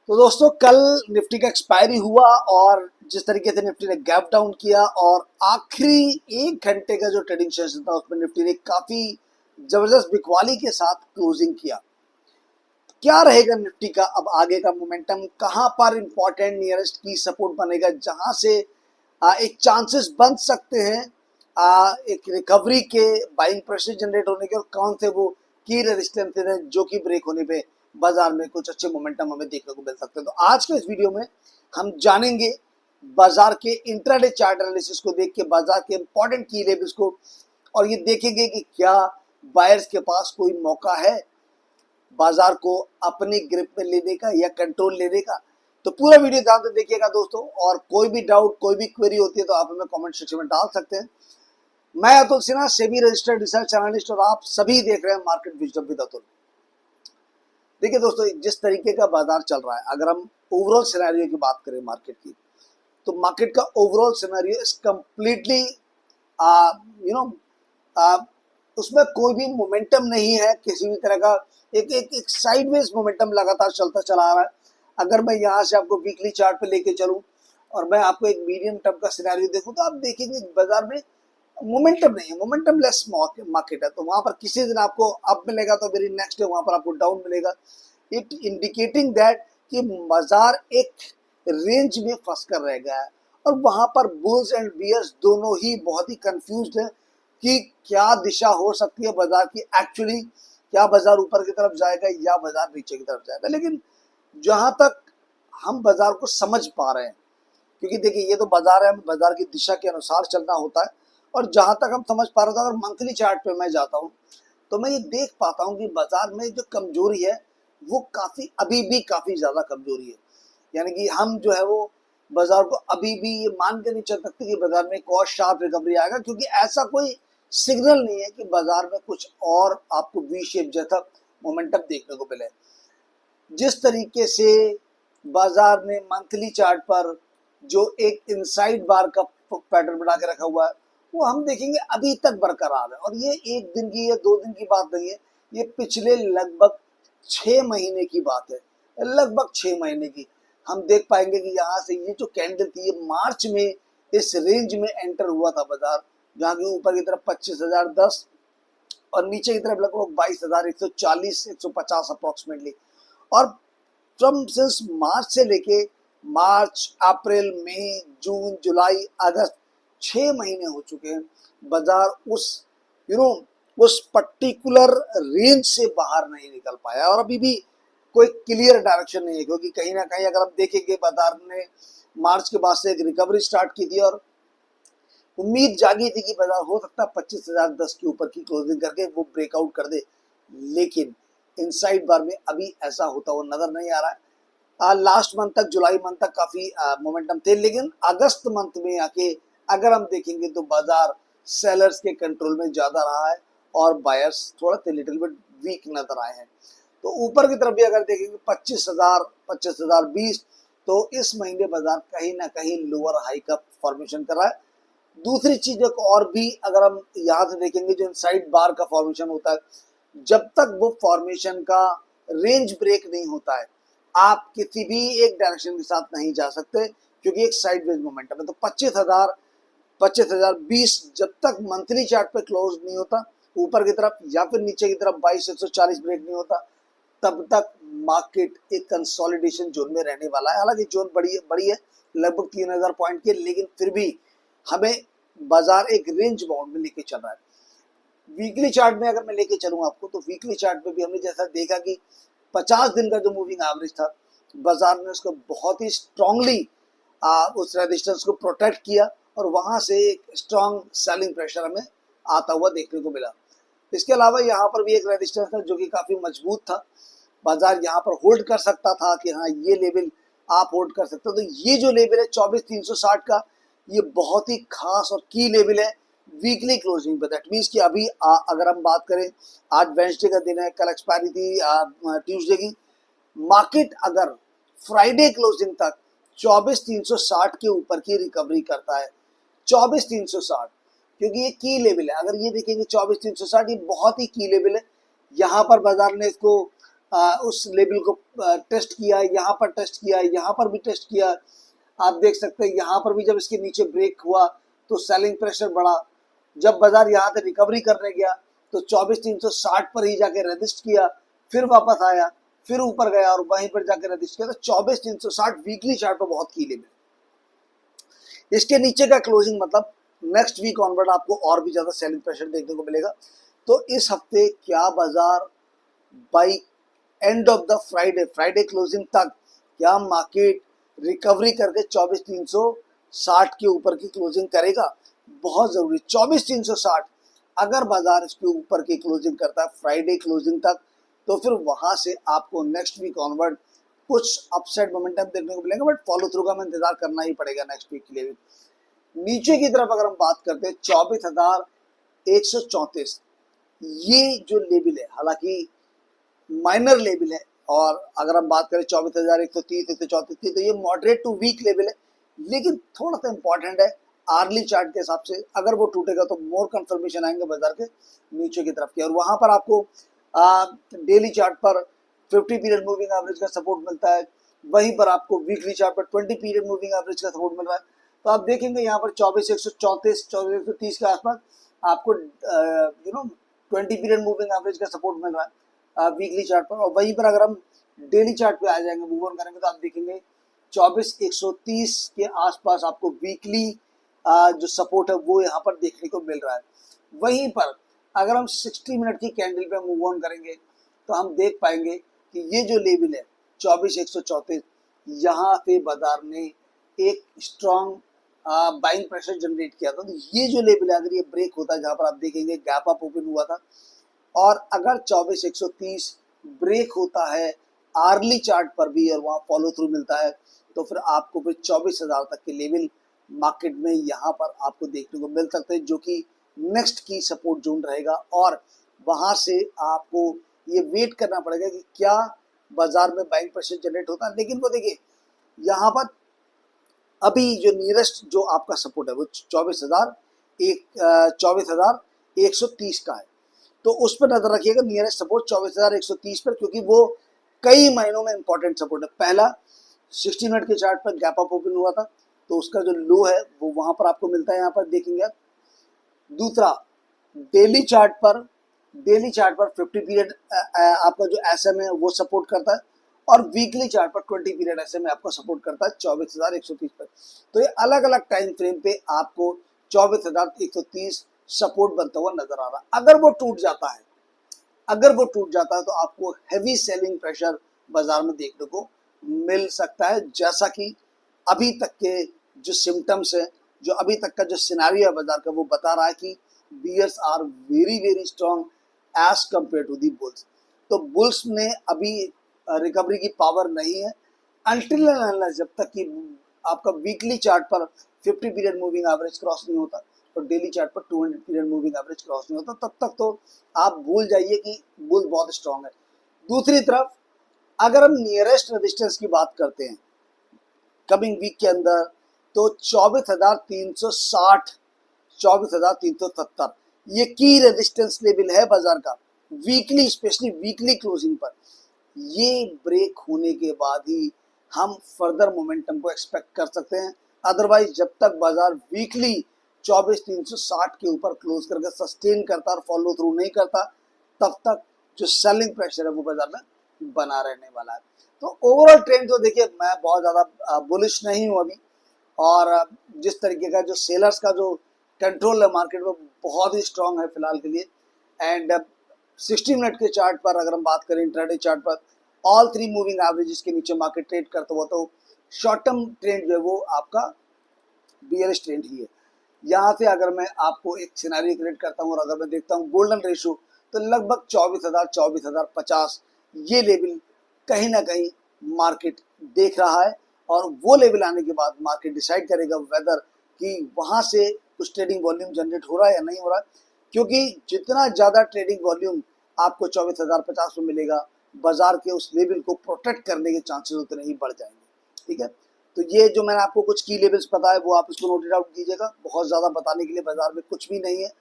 तो दोस्तों कल निफ्टी का एक्सपायरी हुआ और जिस तरीके से निफ्टी ने गैप डाउन किया और आखिरी 1 घंटे का जो ट्रेडिंग सेशन था उसमें निफ्टी ने काफी जबरदस्त बिकवाली के साथ क्लोजिंग किया। क्या रहेगा निफ्टी का अब आगे का मोमेंटम, कहां पर इंपॉर्टेंट नियरेस्ट की सपोर्ट बनेगा जहां से एक चांसेस बन सकते हैं एक रिकवरी के, बाइंग प्रेशर जनरेट होने के, और कौन से वो की रेजिस्टेंस है जो कि ब्रेक होने पे बाजार में कुछ अच्छे मोमेंटम हमें देखने को मिल सकते हैं। तो आज के इस वीडियो में हम जानेंगे बाजार के इंट्राडे चार्ट एनालिसिस को देख के बाजार के इंपॉर्टेंट की लेवल्स को, और ये देखेंगे कि क्या बायर्स के पास कोई मौका है बाजार को अपनी ग्रिप में लेने का या कंट्रोल लेने का। तो पूरा वीडियो ध्यान से देखिएगा दोस्तों, और कोई भी डाउट कोई भी क्वेरी होती है तो आप हमें कमेंट सेक्शन में डाल सकते हैं। मैं Atul Sinha, SEBI registered research analyst, और आप सभी देख रहे हैं मार्केट विजडम विद अतुल। देखिए दोस्तों, जिस तरीके का बाजार चल रहा है, अगर हम ओवरऑल सिनेरियो की बात करें मार्केट की, तो मार्केट का overall scenario is completely you know उसमें कोई भी मोमेंटम नहीं है किसी भी तरह का। एक साइडवेज मोमेंटम लगातार चलता चला आ रहा है। अगर मैं यहाँ से आपको वीकली चार्ट पे लेके चलूं और मैं आपको एक मीडियम टर्म का सिनेरियो देखूं, तो आप देखेंगे बाजार में मोमेंटम नहीं है, मोमेंटम लेस मार्केट है। तो वहां पर किसी दिन आपको अप मिलेगा तो वेरी नेक्स्ट डे वहां पर आपको डाउन मिलेगा। इट इंडिकेटिंग दैट कि बाजार एक रेंज में फंस कर रह गया है, और वहां पर बुल्स एंड बियर्स दोनों ही बहुत ही कंफ्यूज्ड है कि क्या दिशा हो सकती है बाजार की एक्चुअली। क्या बाजार ऊपर की तरफ जाएगा या बाजार नीचे की तरफ जाएगा। लेकिन जहां तक हम बाजार को समझ पा रहे हैं, क्योंकि देखिए ये तो बाजार है, बाजार की दिशा के अनुसार चलना होता है, और जहां तक हम समझ पा रहे थे, अगर मंथली चार्ट पे मैं जाता हूं तो मैं ये देख पाता हूं कि बाजार में जो कमजोरी है वो काफी अभी भी काफी ज्यादा कमजोरी है। यानी कि हम जो है वो बाजार को अभी भी ये मान के नहीं चल सकते कि बाजार में एक और शार्प रिकवरी आएगा, क्योंकि ऐसा कोई सिग्नल नहीं है कि बाजार में कुछ और आपको वी शेप जैसा मोमेंटम देखने को मिले। जिस तरीके से बाजार ने मंथली चार्ट पर जो एक इनसाइड बार का पैटर्न बना के रखा हुआ है, वो हम देखेंगे अभी तक बरकरार है। और ये एक दिन की या 2 दिन की बात नहीं है, ये पिछले लगभग 6 महीने की बात है, लगभग 6 महीने की। हम देख पाएंगे कि यहाँ से ये जो कैंडल थी, ये मार्च में इस रेंज में एंटर हुआ था बाजार, जहाँ की ऊपर की तरफ 25,010 और नीचे की तरफ लगभग 22,140 150 अप्रोक्सीमेटली। और फ्रॉम सिंस मार्च से लेके मार्च, अप्रैल, मई, जून, जुलाई, अगस्त, 6 महीने हो चुके हैं। बाजार उस यू नो उस पर्टिकुलर रेंज से बाहर नहीं निकल पाया, और अभी भी कोई क्लियर डायरेक्शन नहीं है, क्योंकि कहीं ना कहीं अगर हम देखेंगे बाजार ने मार्च के बाद से एक रिकवरी स्टार्ट की थी, और उम्मीद जागी थी कि बाजार हो सकता है 25,010 के ऊपर की क्लोजिंग करके वो ब्रेकआउट कर दे। लेकिन इनसाइड बार में अभी ऐसा होता हुआ नजर नहीं आ रहा है। लास्ट मंथ तक, जुलाई मंथ तक काफी मोमेंटम थे, लेकिन अगस्त मंथ में आके अगर हम देखेंगे तो बाजार सेलर्स के कंट्रोल में ज्यादा रहा है, और बायर्स थोड़ा लिटिल बिट वीक नजर आए हैं। तो ऊपर की तरफ भी अगर देखेंगे 25,000 25,020, तो इस महीने बाजार कहीं ना कहीं लोअर हाई का फॉर्मेशन कर रहा है। दूसरी चीज एक और भी अगर हम यहाँ से देखेंगे, जो इनसाइड बार का फॉर्मेशन होता है, जब तक वो फॉर्मेशन का रेंज ब्रेक नहीं होता है, आप किसी भी एक डायरेक्शन के साथ नहीं जा सकते, क्योंकि एक साइडवेज मोमेंटम है। तो 25,020 जब तक मंथली चार्ट पे क्लोज नहीं होता ऊपर की तरफ या फिर नीचे की तरफ 22,140 ब्रेक नहीं होता, तब तक मार्केट एक कंसोलिडेशन जोन में रहने वाला है। हालांकि जोन बड़ी है लगभग 3,000 पॉइंट के, लेकिन फिर भी हमें बाजार एक रेंज बाउंड में लेके चल रहा है। वीकली चार्ट में अगर मैं लेके चलूँ आपको, तो वीकली चार्ट में भी हमने जैसा देखा कि 50 दिन का जो मूविंग एवरेज था, बाजार ने उसको बहुत ही स्ट्रांगली उस रेजिस्टेंस को प्रोटेक्ट किया, और वहां से एक स्ट्रांग सेलिंग प्रेशर हमें आता हुआ देखने को मिला। इसके अलावा यहाँ पर भी एक रेजिस्टेंस था जो कि काफी मजबूत था, बाजार यहाँ पर होल्ड कर सकता था कि हाँ ये लेवल आप होल्ड कर सकते हो। तो ये जो लेवल है 24,360 का, ये बहुत ही खास और की लेवल है वीकली क्लोजिंग पे। दैट मीन्स कि अभी अगर हम बात करें, आज वेडनेसडे का दिन है, कल एक्सपायरी थी ट्यूसडे की। मार्केट अगर फ्राइडे क्लोजिंग तक 24,360 के ऊपर की रिकवरी करता है, 24,360, क्योंकि ये की लेवल है। अगर ये देखेंगे 24,360, ये बहुत ही की लेवल है। यहाँ पर बाजार ने इसको उस लेवल को टेस्ट किया, यहाँ पर टेस्ट किया, यहाँ पर भी टेस्ट किया। आप देख सकते हैं यहाँ पर भी जब इसके नीचे ब्रेक हुआ तो सेलिंग प्रेशर बढ़ा। जब बाजार यहाँ से रिकवरी करने गया तो 24,360 पर ही जाके रजिस्ट किया, फिर वापस आया, फिर ऊपर गया और वहीं पर जाके रजिस्ट किया। तो 24,360 वीकली चार्ट पर बहुत की लेवल। इसके नीचे का क्लोजिंग मतलब नेक्स्ट वीक ऑनवर्ड आपको और भी ज्यादा सेलिंग प्रेशर देखने को मिलेगा। तो इस हफ्ते क्या बाजार by end of the Friday closing तक क्या मार्केट रिकवरी करके 24,360 के ऊपर की क्लोजिंग करेगा? बहुत जरूरी 24,360। अगर बाजार इसके ऊपर की क्लोजिंग करता है फ्राइडे क्लोजिंग तक तो फिर वहां से आपको नेक्स्ट वीक ऑनवर्ड कुछ अपसाइड मोमेंटम देखने को मिलेगा, बट फॉलो थ्रू का हमें इंतजार करना ही पड़ेगा नेक्स्ट वीक के लिए। नीचे की तरफ अगर हम बात करते हैं 24,134, ये जो लेवल है हालांकि माइनर लेवल है, और अगर हम बात करें 24,130 134 की तो ये मॉडरेट टू वीक लेवल है, लेकिन थोड़ा सा इंपॉर्टेंट है आर्ली चार्ट के हिसाब से। अगर वो टूटेगा तो मोर कंफर्मेशन आएंगे बाजार के नीचे की तरफ के, और वहां पर आपको डेली चार्ट पर 50 पीरियड मूविंग एवरेज का सपोर्ट मिलता है, वहीं पर आपको वीकली चार्ट पर 20 पीरियड मूविंग एवरेज का सपोर्ट मिल रहा है। तो आप देखेंगे यहाँ पर 24,134 24,130 के आसपास आपको 20 पीरियड मूविंग एवरेज का सपोर्ट मिल रहा है वीकली चार्ट पर। और वहीं पर अगर हम डेली चार्ट पे आ जाएंगे, मूव ऑन करेंगे, तो आप देखेंगे 24,130 के आसपास आपको वीकली जो सपोर्ट है वो यहाँ पर देखने को मिल रहा है। वहीं पर अगर हम 60 मिनट की कैंडल पे मूव ऑन करेंगे तो हम देख पाएंगे कि ये जो लेवल है 24,134, यहाँ पे बाजार ने एक स्ट्रॉन्ग बाइंग प्रेशर जनरेट किया था। तो ये जो लेवल है अगर ये ब्रेक होता है, जहाँ पर आप देखेंगे गैप अप ओपन हुआ था, और अगर 24,130 ब्रेक होता है आर्ली चार्ट पर भी और वहाँ फॉलो थ्रू मिलता है तो फिर आपको फिर 24,000 तक के लेवल मार्केट में यहाँ पर आपको देखने को मिल सकते हैं, जो कि नेक्स्ट की सपोर्ट जोन रहेगा। और वहाँ से आपको ये वेट करना पड़ेगा कि क्या बाजार में बाइंग प्रेशर जनरेट होता है। लेकिन वो देखिए यहाँ पर अभी जो नियरेस्ट जो आपका सपोर्ट है वो 24,130 का है, तो उस पर नजर रखिएगा। नियरेस्ट सपोर्ट 24,130 पर, क्योंकि वो कई महीनों में इंपॉर्टेंट सपोर्ट है। पहला 60 मिनट के चार्ट पर गैप अप ओपन हुआ था तो उसका जो लो है वो वहां पर आपको मिलता है, यहाँ पर देखेंगे आप। दूसरा डेली चार्ट पर 50 पीरियड आपका जो एसएम है वो सपोर्ट करता है, और वीकली चार्ट पर 20 पीरियड एसएम आपको सपोर्ट करता है 24,130 पर। तो ये अलग अलग टाइम फ्रेम पे आपको 24,130 सपोर्ट बनता हुआ नजर आ रहा है। अगर वो टूट जाता है तो आपको हैवी सेलिंग प्रेशर बाजार में देखने को मिल सकता है, जैसा कि अभी तक के जो सिम्टम्स है, जो अभी तक का जो सिनेरियो है बाजार का, वो बता रहा है कि bears are very very strong as compared to the bulls. तो बुल्स में अभी रिकवरी की पावर नहीं है अनटिल जब तक कि आपका वीकली चार्ट पर 50 पीरियड मूविंग एवरेज क्रॉस नहीं होता और डेली चार्ट पर 200 पीरियड मूविंग एवरेज क्रॉस नहीं होता, तब तक तो आप भूल जाइए कि बुल बहुत स्ट्रांग है। दूसरी तरफ अगर हम नियरेस्ट रेजिस्टेंस की बात करते हैं कमिंग वीक के अंदर, तो 24,360 24,370 ये की रेजिस्टेंस लेवल है बाजार का वीकली, स्पेशली वीकली क्लोजिंग पर। ये ब्रेक होने के बाद ही हम फर्दर मोमेंटम को एक्सपेक्ट कर सकते हैं। अदरवाइज जब तक बाजार वीकली 24,360 के ऊपर क्लोज करके सस्टेन करता और फॉलो थ्रू नहीं करता, तब तक जो सेलिंग प्रेशर है वो बाजार में बना रहने वाला है। तो ओवरऑल ट्रेंड तो देखिए मैं बहुत ज़्यादा बुलिश नहीं हूँ अभी, और जिस तरीके का जो सेलर्स का जो कंट्रोल है मार्केट में बहुत ही स्ट्रांग है फिलहाल के लिए। एंड 60 मिनट के चार्ट पर अगर हम बात करें, इंट्राडे चार्ट पर ऑल 3 मूविंग एवरेजेस के नीचे मार्केट ट्रेड करता हुआ, तो शॉर्ट टर्म ट्रेंड जो है वो आपका बियरिश ट्रेंड ही है। यहाँ से अगर मैं आपको एक सिनेरियो क्रिएट करता हूँ और अगर मैं देखता हूँ गोल्डन रेशो, तो लगभग 24,050 ये लेवल कहीं ना कहीं मार्केट देख रहा है, और वो लेवल आने के बाद मार्केट डिसाइड करेगा वेदर कि वहाँ से कुछ ट्रेडिंग वॉल्यूम जनरेट हो रहा है या नहीं हो रहा है। क्योंकि जितना ज़्यादा ट्रेडिंग वॉल्यूम आपको 24,050 में मिलेगा, बाजार के उस लेवल को प्रोटेक्ट करने के चांसेस उतने ही बढ़ जाएंगे। ठीक है, तो ये जो मैंने आपको कुछ की लेवल्स बताए वो आप इसको नोट आउट कीजिएगा। बहुत ज़्यादा बताने के लिए बाजार में कुछ भी नहीं है,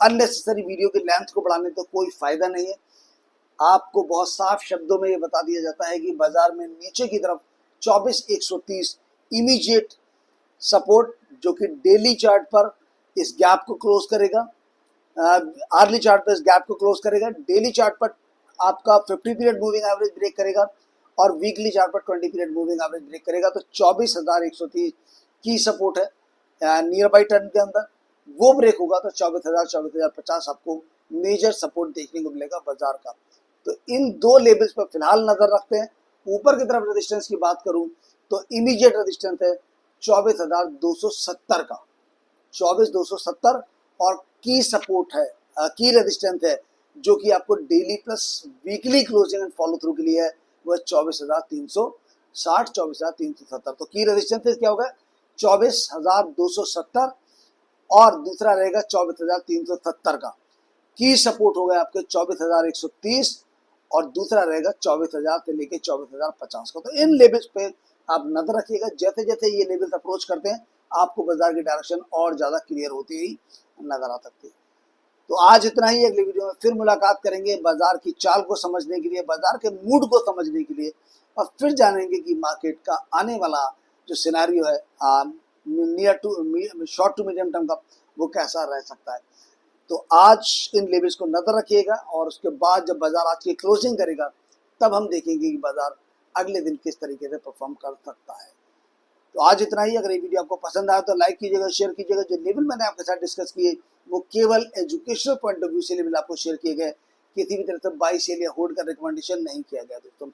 अननेसेसरी वीडियो की लेंथ को बढ़ाने तो कोई फायदा नहीं है। आपको बहुत साफ शब्दों में ये बता दिया जाता है कि बाजार में नीचे की तरफ 24,130 इमीडिएट सपोर्ट जो कि डेली चार्ट पर इस गैप को क्लोज करेगा, आर्ली चार्ट पर इस गैप को क्लोज करेगा, डेली चार्ट पर आपका 50 पीरियड मूविंग एवरेज ब्रेक करेगा और वीकली चार्ट पर 20 पीरियड मूविंग एवरेज ब्रेक करेगा। तो 24,130 की सपोर्ट है नियर बाई टर्न के अंदर, वो ब्रेक होगा तो 24,000 24,050 आपको मेजर सपोर्ट देखने को मिलेगा बाजार का। तो इन दो लेवल्स पर फिलहाल नजर रखते हैं। ऊपर की तरफ रेजिस्टेंस की बात करूं तो इमीडिएट रेजिस्टेंस है 24,270 का, 24,270, और की सपोर्ट है, की रेजिस्टेंस है जो कि आपको daily plus weekly closing and follow through के लिए है, वो 24,360 24,370। तो की रेजिस्टेंस क्या होगा 24,270 और दूसरा रहेगा 24,370 का। की सपोर्ट होगा आपके 24,130 और दूसरा रहेगा 24,000 से लेके 24,050 का। तो इन लेवल्स पे आप नजर रखिएगा, जैसे जैसे ये लेवल्स अप्रोच करते हैं आपको बाजार की डायरेक्शन और ज्यादा क्लियर होती हुई नजर आ सकती है। तो आज इतना ही, अगली वीडियो में फिर मुलाकात करेंगे बाजार की चाल को समझने के लिए, बाजार के मूड को समझने के लिए, और फिर जानेंगे कि मार्केट का आने वाला जो सिनेरियो है near to short to medium term का वो कैसा रह सकता है। तो आज इन लेवल्स को नजर रखिएगा और उसके बाद जब बाजार आज की क्लोजिंग करेगा तब हम देखेंगे कि बाजार अगले दिन किस तरीके से परफॉर्म कर सकता है। तो आज इतना ही। अगर ये वीडियो आपको पसंद आया तो लाइक कीजिएगा, शेयर कीजिएगा। जो लेवल मैंने आपके साथ डिस्कस किए वो केवल एजुकेशनल पॉइंट ऑफ व्यू से लेवल आपको शेयर किए गए, किसी भी तरह से बाई सेल या होल्ड का रिकमेंडेशन नहीं किया गया। दोस्तों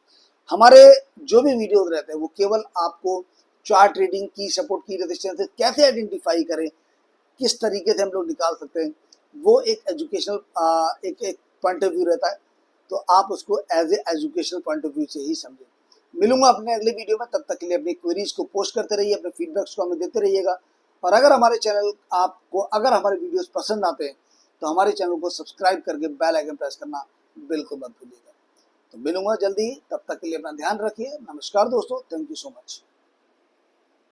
हमारे जो भी वीडियोज रहते हैं वो केवल आपको चार्ट ट्रेडिंग की सपोर्ट की रेजिस्टेंस कैसे आइडेंटिफाई करें, किस तरीके से हम लोग निकाल सकते हैं, वो एक एजुकेशनल एक पॉइंट ऑफ व्यू रहता है। तो आप उसको as a educational point of view से ही समझें। मिलूंगा अपने अगले वीडियो में, तब तक के लिए अपनी क्वेरीज को पोस्ट करते रहिए, अपने फीडबैक्स को हमें देते रहिएगा। और अगर हमारे चैनल आपको, अगर हमारे वीडियोस पसंद आते हैं तो हमारे चैनल को सब्सक्राइब करके बेल आइकन प्रेस करना बिल्कुल मत भूलिएगा। तो मिलूंगा जल्दी ही, तब तक के लिए अपना ध्यान रखिए। नमस्कार दोस्तों, थैंक यू सो मच।